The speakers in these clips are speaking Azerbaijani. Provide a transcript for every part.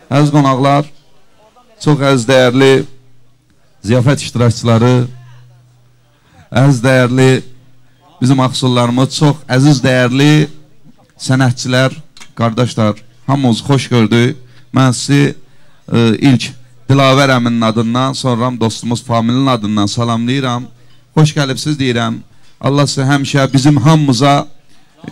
Əziz qonaqlar, çox əziz dəyərli ziyafət iştirakçıları, əziz dəyərli bizim axsullarımız, çox əziz dəyərli sənətçilər, qardaşlar, hamımız xoş gördük. Mən sizi ilk Dilavər əminin adından, sonra dostumuz Familin adından salamlayıram. Xoş gəlibsiz deyirəm. Allah sizə həmişə bizim hamımıza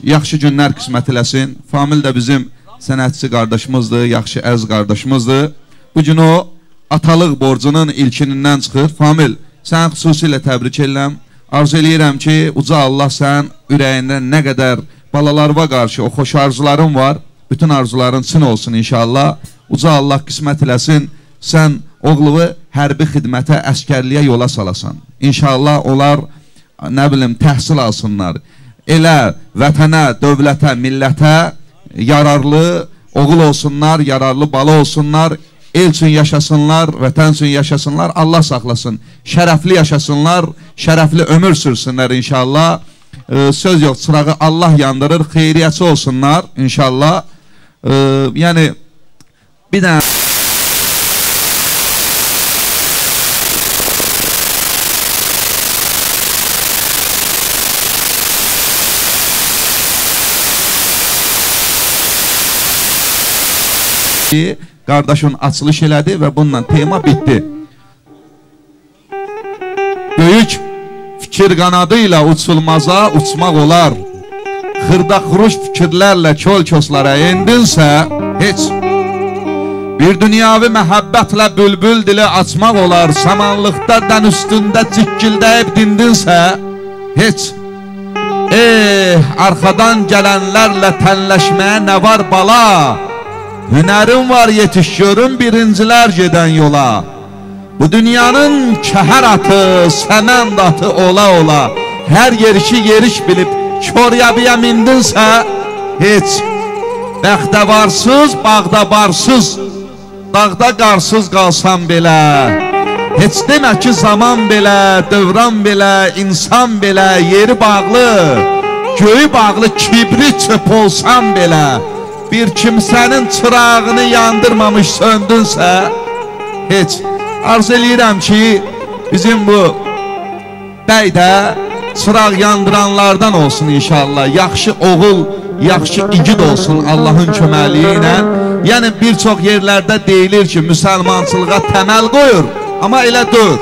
yaxşı günlər qismət eləsin. Famil də bizim sənətçi qardaşımızdır, yaxşı əziz qardaşımızdır. Bugün o atalıq borcunun ilkinindən çıxır. Famil, sən xüsusilə təbrik edirəm. Arzu eləyirəm ki, uca Allah sən ürəyində nə qədər balalarına qarşı o xoş arzuların var, bütün arzuların çın olsun inşallah. Uca Allah qismət eləsin, sən oğlunu hərbi xidmətə, əskərliyə yola salasan. İnşallah onlar, nə bilim, təhsil alsınlar. Elə vətənə, dövlətə, millətə yararlı oğul olsunlar, yararlı bala olsunlar, el üçün yaşasınlar, vətən üçün yaşasınlar, Allah saxlasın. Şərəfli yaşasınlar, şərəfli ömür sürsünlər inşallah. Söz yox, çırağı Allah yandırır, xeyriyyəçi olsunlar inşallah. Yəni, bir dənə qardaşın açılış elədi və bununla tema bitdi. Böyük fikir qanadı ilə uçulmaza uçmaq olar. Xırda xuruş fikirlərlə köl-köslərə endinsə, heç. Bir dünyavi məhəbbətlə bülbül dili açmaq olar. Samanlıqda dən üstündə cikkildəyib dindinsə, heç. Arxadan gələnlərlə tənləşməyə nə var bala? Hünərin var yetiş görün birincilər gedən yola. Bu dünyanın kəhər atı, səmənd atı ola-ola, hər yerişi yeriş bilib köryabiyə mindinsə, heç. Bəxtəvarsız, bağda barsız, dağda qarsız qalsam belə, heç demə ki zaman belə, dövran belə, insan belə, yeri bağlı, göyü bağlı kibrit çöp olsam belə, bir kimsənin çırağını yandırmamış söndünsə, heç. Arz eləyirəm ki, bizim bu bəy də çıraq yandıranlardan olsun inşallah. Yaxşı oğul, yaxşı igid olsun Allahın köməkliyi ilə. Yəni, bir çox yerlərdə deyilir ki, müsəlmançılığa təməl qoyur, amma elə deyil.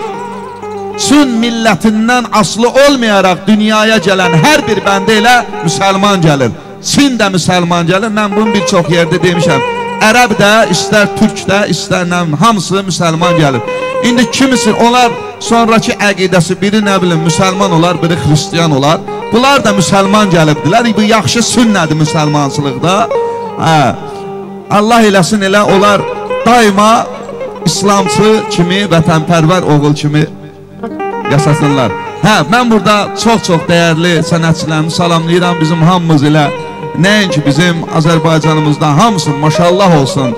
Çün millətindən asılı olmayaraq dünyaya gələn hər bir bəndə elə müsəlman gəlir. Çin də müsəlman gəlir, mən bunu bir çox yerdə demişəm. Ərəb də, istər türk də, istər nə, hamısı müsəlman gəlir. İndi kimisi, onlar sonraki əqidəsi, biri nə bilim müsəlman olar, biri xristiyan olar. Bunlar da müsəlman gəlibdilər. Bu yaxşı sünnədir müsəlmançılıqda. Allah eləsin elə, onlar daima İslamçı kimi, vətənpərvər oğul kimi yaşasınlar. Mən burada çox-çox dəyərli sənətçilərimi salamlayıram. Bizim hamımız ilə, nəinki bizim Azərbaycanımızdan hamısın, maşallah olsun.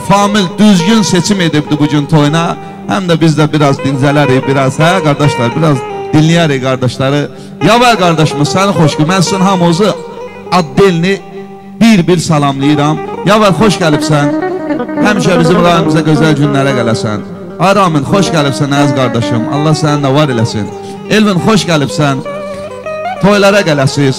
Famil düzgün seçim edibdi bugün toyuna. Həm də biz də biraz dincələrik, biraz, qardaşlar, biraz dinləyərik qardaşları. Yavər qardaşımız, səni xoş ki, mən sizin hamınızı ad-dilini bir-bir salamlayıram. Yavər, xoş gəlibsən. Həmişə bizim rayımıza gözəl günlərə gələsən. Aramin, xoş gəlibsən əziz qardaşım. Allah sənin də var eləsin. Elvin, xoş gəlibsən. Toylara gələsiz.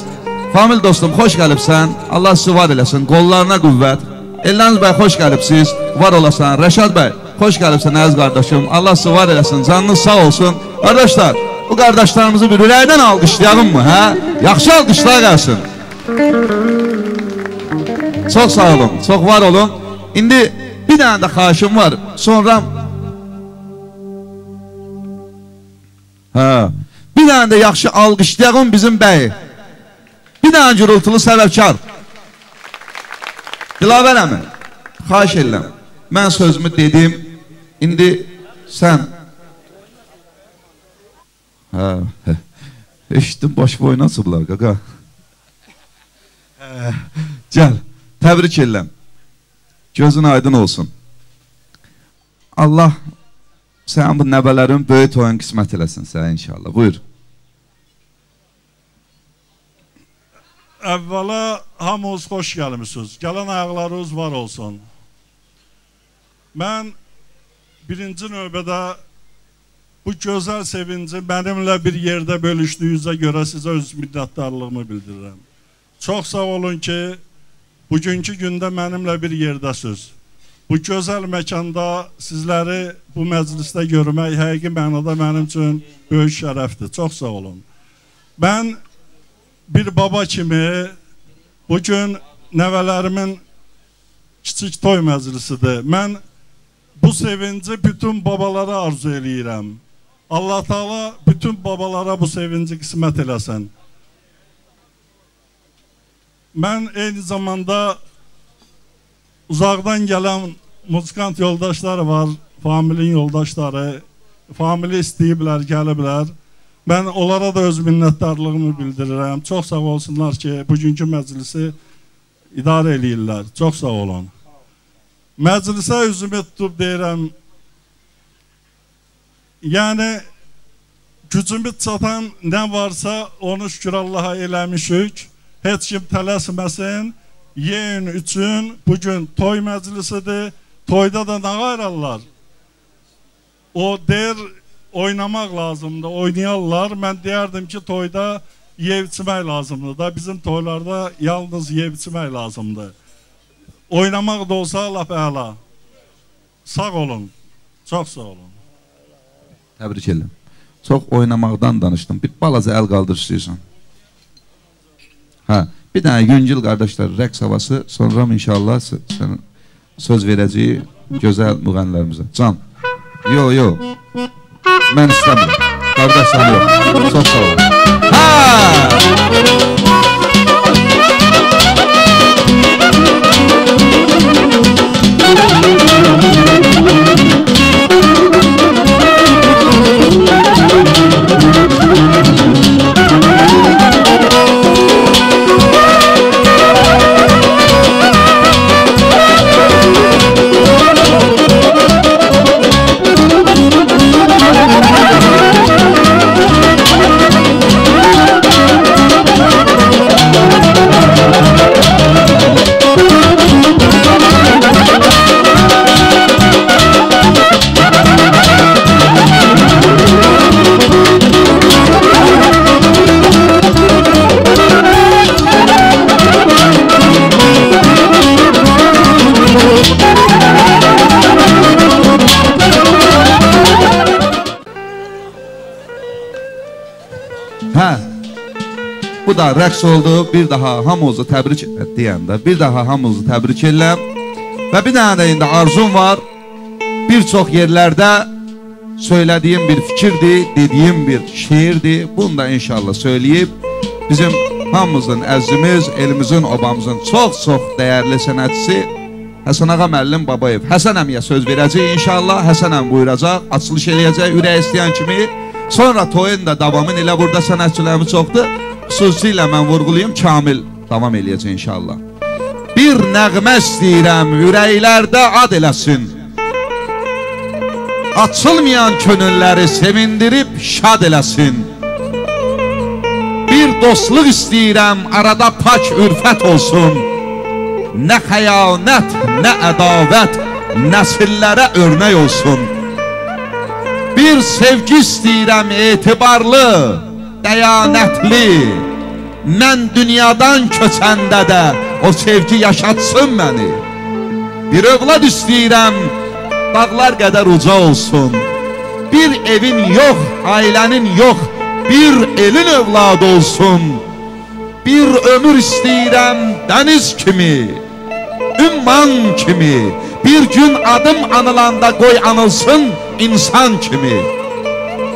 Famil dostum, xoş gəlibsən. Allah sizi var eləsin. Qollarına qüvvət. Elləniz bəy, xoş gəlibsiz. Var olasan. Rəşad bəy, xoş gəlibsən əziz qardaşım. Allah sizi var eləsin. Canınız sağ olsun. Qardaşlar, bu qardaşlarımızı bir ürəkdən alqışlayalım mı? Yaxşı alqışlar gəlsin. Çox sağ olun. Çox var olun. İndi bir dənə də xahişim var. Sonra bir dənə də yaxşı alqışlayalım bizim bəyi. Bir dənə gürültülü səbəbkar. Dilavər əmi, xahiş edirəm. Mən sözümü dedim. İndi sən eşitdim, baş boyuna açıblar qaqa. Gəl, təbrik edirəm. Gözün aydın olsun. Allah sən bu nəbələrin böyük toyun qismət eləsin sən inşallah. Buyur. əvvəla hamınız xoş gəlmişsiniz. Gələn ayaqlarınız var olsun. Mən birinci növbədə bu gözəl sevinci mənimlə bir yerdə bölüşdüyünüzə görə sizə öz minnətdarlığımı bildirirəm. Çox sağ olun ki, bugünkü gündə mənimlə bir yerdəsiniz. Bu gözəl məkanda sizləri bu məclisdə görmək həqiqi mənada mənim üçün böyük şərəfdir. Çox sağ olun. Mən bir baba kimi bugün nəvələrimin kiçik toy məclisidir. Mən bu sevinci bütün babalara arzu eləyirəm. Allah Taala bütün babalara bu sevinci qismət eləsin. Mən eyni zamanda uzaqdan gələn muzikant yoldaşlar var, familin yoldaşları, famili istəyiblər, gəliblər. Mən onlara da öz minnətdarlığımı bildirirəm. Çox sağ olsunlar ki, bugünkü məclisi idarə eləyirlər. Çox sağ olun. Məclisə üzümü tutub deyirəm, yəni gücümüz çatan nə varsa onu şükür Allaha eləmişik. Heç kim tələsməsin. Yeyin üçün bugün toy məclisidir. Toyda da nə qayrarlar? O deyir, oynamaq lazımdır, oynayarlar. Mən deyərdim ki, toyda yeyib içmək lazımdır da. Bizim toylarda yalnız yeyib içmək lazımdır. Oynamaq da olsa laf əla. Sağ olun. Çox sağ olun. Təbrik edirəm. Çox oynamaqdan danışdım. Bir balaca əl qaldır istəyirsən. Hə, bir dənə Yüngül qardaşlar rəqs havası, sonra inşallah sən söz verəcəyik gözəl müğənnilərimizə. Can, yo, mən istəmirəm. Qardaşlar yox, çox sağ olun. Bu da rəqs oldu. Bir daha hamınızı təbrik deyəndə, bir daha hamınızı təbrik edirəm. Və bir dənə də indi arzum var. Bir çox yerlərdə söylədiyim bir fikirdir, dediyim bir şiirdir. Bunu da inşallah söyləyib bizim hamımızın əzimiz, elimizin, obamızın çox dəyərli sənətçisi Həsən Ağa Müəllim Babayev. Həsən əmiyə söz verəcək inşallah. Həsən əmi buyuracaq, açılış eləyəcək ürək istəyən kimi. Sonra toyun da davamın elə burada sənətçilərimiz çoxdur. Xüsusilə mən vurğulayım, Kamil davam eləyəcək inşallah. Bir nəğmə istəyirəm, ürəklərdə ad eləsin. Açılmayan könülləri sevindirib şad eləsin. Bir dostluq istəyirəm, arada pak ürfət olsun. Nə xəyanət, nə ədavət, nəsillərə örnək olsun. Bir sevgi istəyirəm, etibarlı, dəyanətli. Mən dünyadan köçəndə də o sevgi yaşatsın məni. Bir övlad istəyirəm, dağlar qədər uca olsun. Bir evin yox, ailənin yox, bir elin övladı olsun. Bir ömür istəyirəm dəniz kimi, ümman kimi. Bir gün adım anılanda qoy anılsın insan kimi.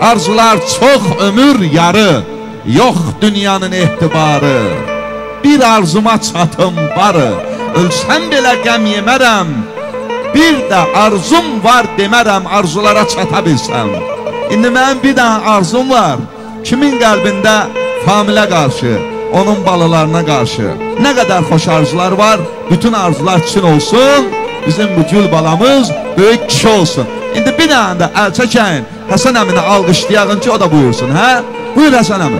Arzular çox, ömür yarı, yox dünyanın ehtibarı. Bir arzuma çatım barı, ölsəm belə qəm yemərəm. Bir də arzum var demərəm, arzulara çata bilsəm. İndi mənim bir dənə arzum var, kimin qəlbində familə qarşı, onun balalarına qarşı. Nə qədər xoş arzular var, bütün arzular için olsun. Bizim bu gül balamız böyük kişi olsun. İndi bir dənə də əl çəkəyin, Həsən əmini alqışlayağın ki, o da buyursun, hə? Buyur Həsən əmi.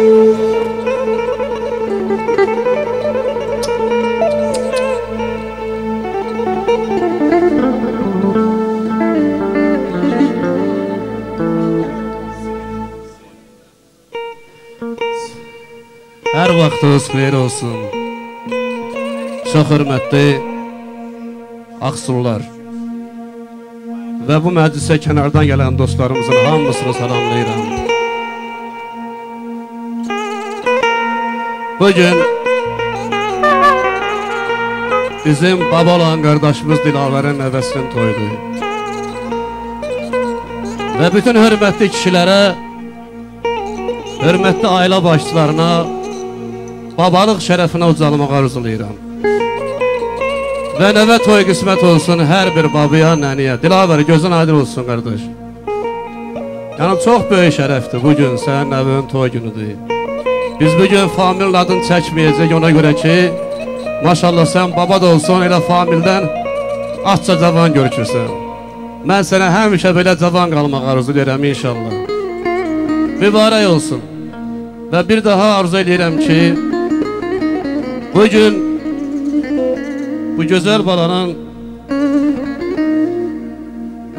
Hər vaxtınız xeyir olsun. Çox hörmətli Ağsullar və bu məclisə kənardan gələn dostlarımızın hamısını salamlayıram. Bugün bizim baba olan qardaşımız Dilavərin nəvəsinin toyudur. Və bütün hörmətli kişilərə, hörmətli ailə başçılarına babalıq şərəfinə ucalmaq arzulayıram. Və nəvə toy qismət olsun hər bir babaya, nəniyə. Dilavər, gözün aydın olsun, qardaş. Yəni, çox böyük şərəfdir. Bugün sənin nəvənin toy günüdür. Biz bugün familin adını çəkməyəcək ona görə ki, maşallah sən baba da olsun, elə famildən atça cavan görükürsən. Mən sənə həmişə belə cavan qalmaq arzulayıram inşallah. Mübarək olsun. Və bir daha arzu edirəm ki, bugün bu gözəl balanın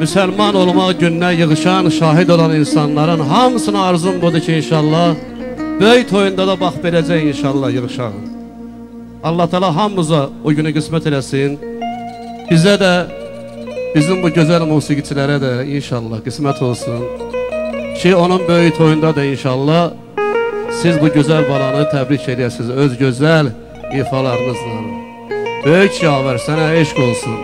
müsəlman olmaq gününə yığışan, şahid olan insanların hamısına arzum budur ki, inşallah böyük toyunda da bax beləcək inşallah yığışaq. Allah Teala hamımıza o günü qismət eləsin. Bizə də, bizim bu gözəl musiqiçilərə də inşallah qismət olsun ki, onun böyük toyunda da inşallah siz bu gözəl balanı təbrik edəsiniz öz gözəl ifalarınızla. Böyük Şavər, sənə eşq olsun.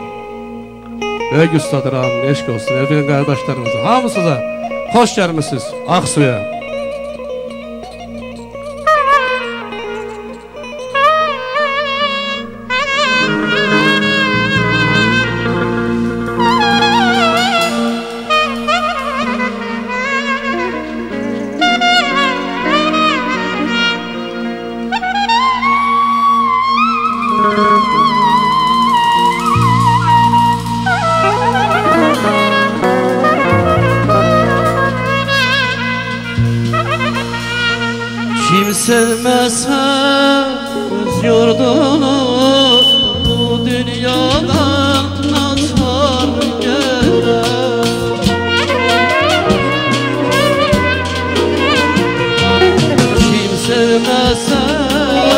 Böyük Üstad Rahmin, eşq olsun. Evin qardaşlarımıza, hamısıza xoş gəlmişsiniz Ağsuya. Kim sevmezse öz yurdunu bu dünyadan atar gelir. Kim sevmezse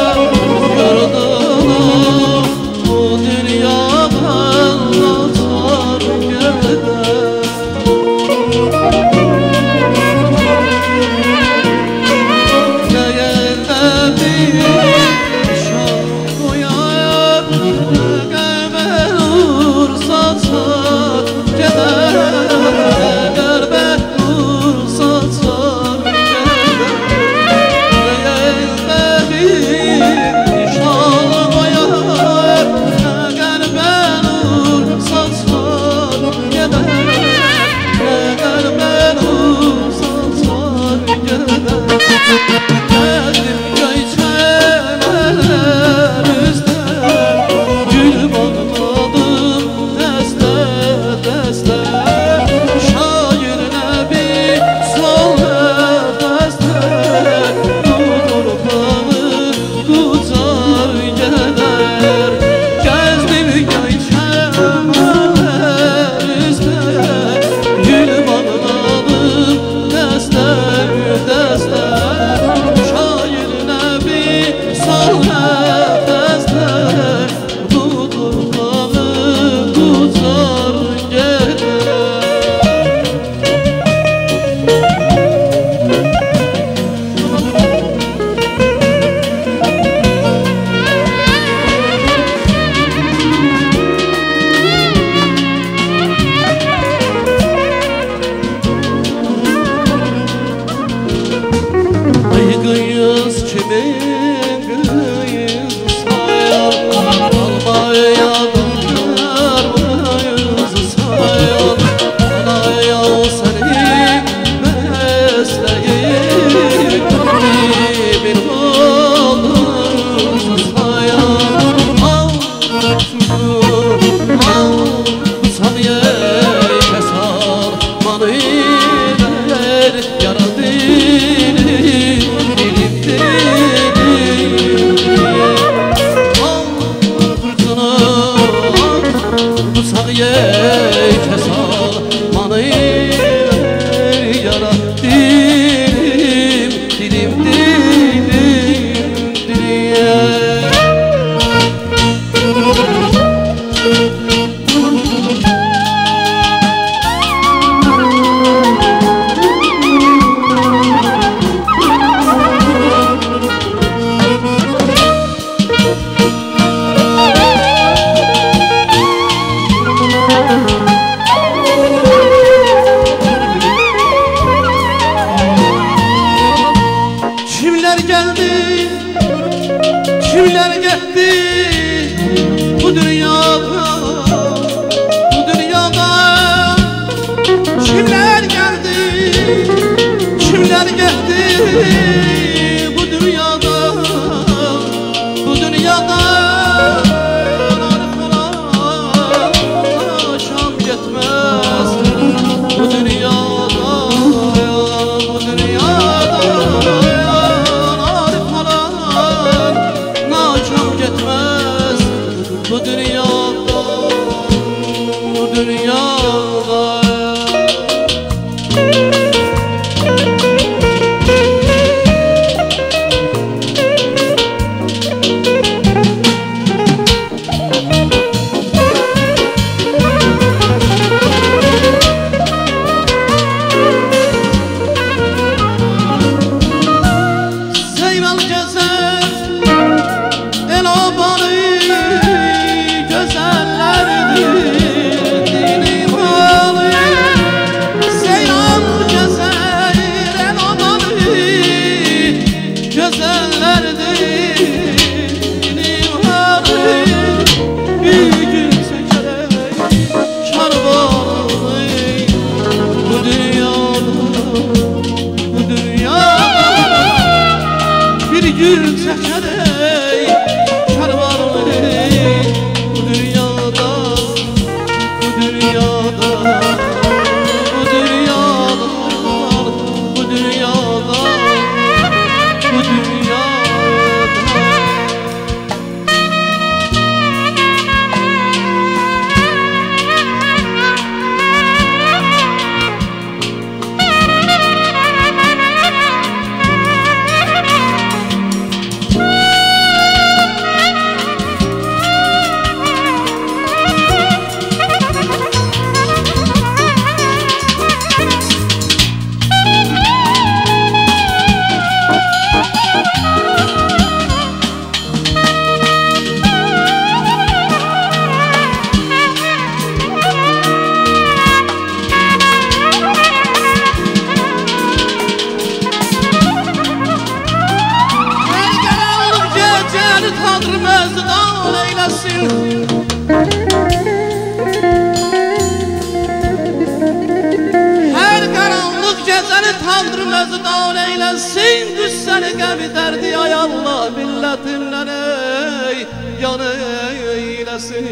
öz yurdunu bu dünyadan atar gelir. Yaradı Kimler geldi, kimler gitti bu dünyada, bu dünyada. Kimler geldi, kimler gitti bu dünyada, bu dünyada. Şam yetmez bu dünyada, bu dünyada. Arif olan naşam yetmez bu dünyada, bu dünyada. Gül çekerek kervanı bu dünyada, bu dünyada, bu dünyada, bu dünyada, bu dünyada. Her karanlık gecəni Tanrı məzdan eyləsin. Düşsəni qəmi dərdi ay Allah millətimdən ey yan eyləsin.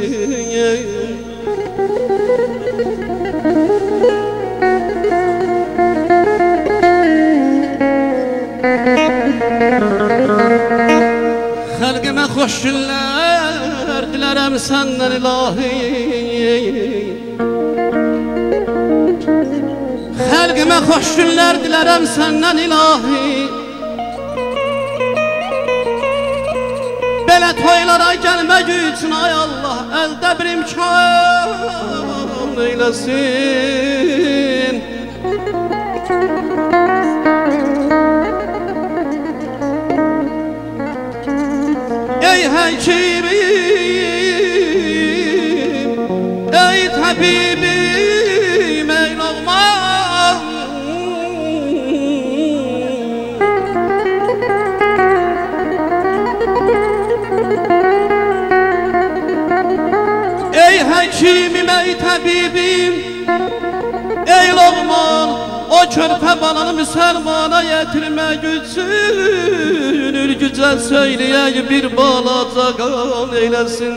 Xəlqimə xoş günlər dilərəm səndən ilahi. Xəlqimə xoş günlər dilərəm səndən ilahi. Belə toylara gəlmək üçün ay Allah əldə bir imkan eyləsin. Ey həkimim, ey təbibim, ey Loğman. Ey həkimim, ey təbibim, ey Loğman. O körpə balanı müsəlmana yetirmək üçün ürgücə söyləyək bir balaca qan eyləsin.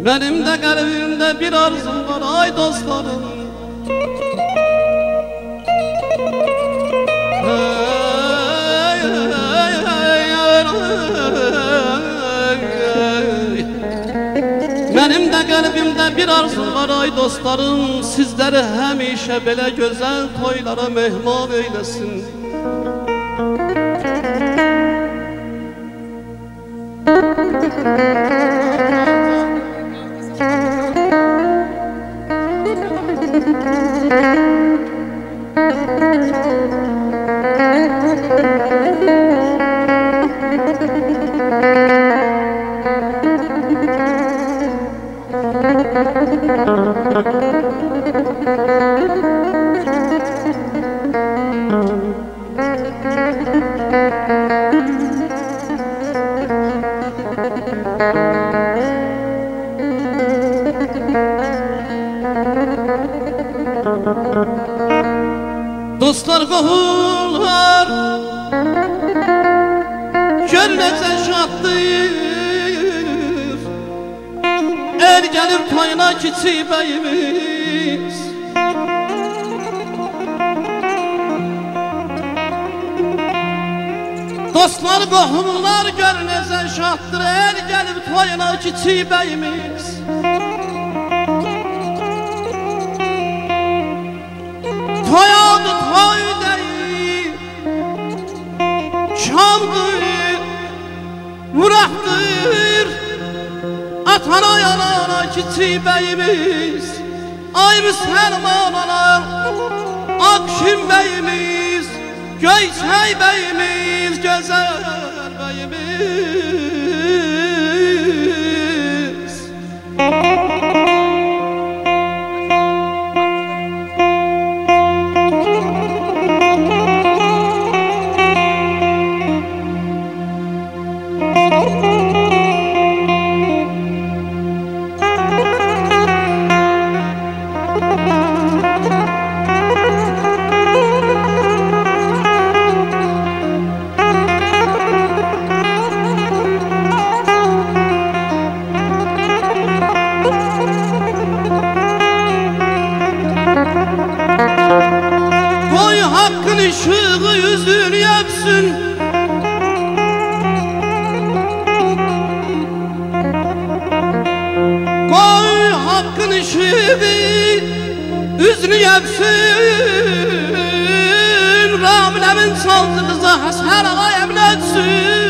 Mənim də qəlbimdə bir arzum var ay dostlarım. Mənim də qəlbimdə bir arzum var ay dostlarım. Sizləri həmişə belə gözəl toylara mehman eyləsin. Dostlar qohumlar gör necə şaddır, el gəlir toyuna kiçik bəyimiz. Dostlar qohumlar gör necə şaddır, el gəlir toyuna kiçik bəyimiz. Toyadı toy deyil, şamdır, vuraqdır, atana yanana kiçik bəyimiz. Ay müsəlman ana, Akşin bəyimiz, Göyçay bəyimiz, gözəl bəyimiz. Koy hakkın ışığı yüzünü yapsın, koy hakkın ışığı yüzünü yapsın. Ramilemin çaldı kıza Hasan ağa emretsin.